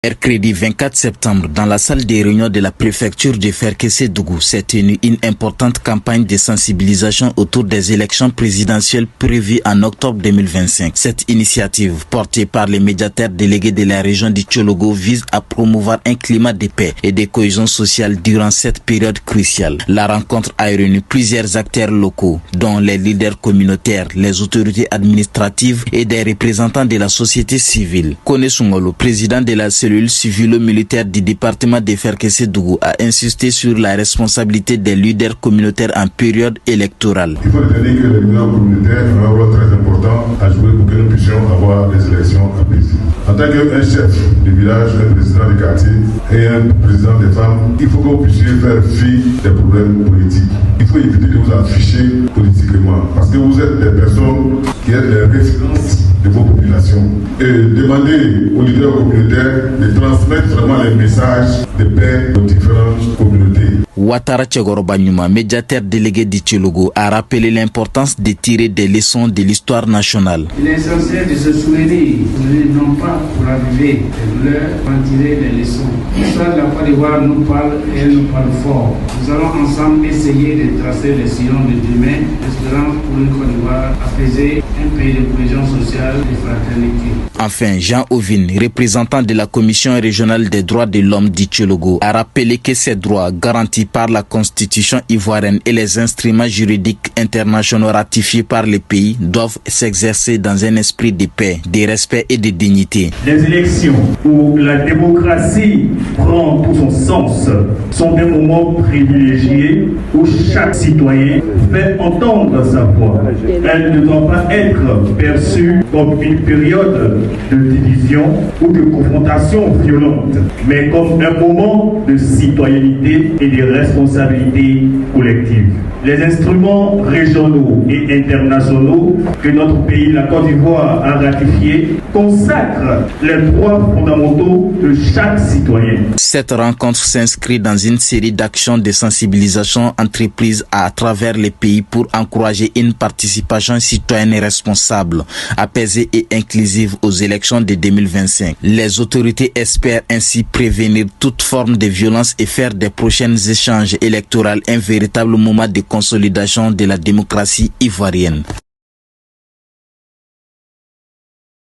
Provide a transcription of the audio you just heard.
Mercredi 24 septembre, dans la salle des réunions de la préfecture de Ferkessédougou, s'est tenue une importante campagne de sensibilisation autour des élections présidentielles prévues en octobre 2025. Cette initiative, portée par les médiateurs délégués de la région du Tchologo, vise à promouvoir un climat de paix et de cohésion sociale durant cette période cruciale. La rencontre a réuni plusieurs acteurs locaux, dont les leaders communautaires, les autorités administratives et des représentants de la société civile. Kone Sungolo, président de la cellule civilo-militaire du département de Ferkessédougou, a insisté sur la responsabilité des leaders communautaires en période électorale. Il faut retenir que les leaders communautaires ont un rôle très important à jouer pour que nous puissions avoir des élections apaisées. En tant qu'un chef de village, un président de quartier et un président des femmes, il faut que vous puissiez faire fi des problèmes politiques. Il faut éviter de vous afficher politiquement parce que vous êtes des personnes qui êtes les références de vos populations. Et demandez aux leaders communautaires de transmettre vraiment les messages de paix aux différentes communautés. Ouattara Tchegoroba Nyuma, médiateur délégué du Tchologo, a rappelé l'importance de tirer des leçons de l'histoire nationale. Il est essentiel de se souvenir, non pas pour arriver, de leur en tirer des leçons. L'histoire de la Côte d'Ivoire nous parle et elle nous parle fort. Nous allons ensemble essayer de tracer les sillons de demain, espérant pour une Côte d'Ivoire apaisée, un pays de cohésion sociale et fraternité. Enfin, Jean Ovin, représentant de la Commission régionale des droits de l'homme du Tchologo, a rappelé que ces droits garantis par la Constitution ivoirienne et les instruments juridiques internationaux ratifiés par les pays doivent s'exercer dans un esprit de paix, de respect et de dignité. Les élections où la démocratie prend tout son sens sont des moments privilégiés où chaque citoyen fait entendre sa voix. Elle ne doit pas être perçue comme une période de division ou de confrontation violente, mais comme un moment de citoyenneté et de responsabilité collective. Les instruments régionaux et internationaux que notre pays, la Côte d'Ivoire, a ratifiés consacrent les droits fondamentaux de chaque citoyen. Cette rencontre s'inscrit dans une série d'actions de sensibilisation entreprises à travers les pays pour encourager une participation citoyenne responsable, apaisée et inclusive aux élections de 2025. Les autorités espèrent ainsi prévenir toute forme de violence et faire des prochains échanges électoraux un véritable moment de consolidation de la démocratie ivoirienne.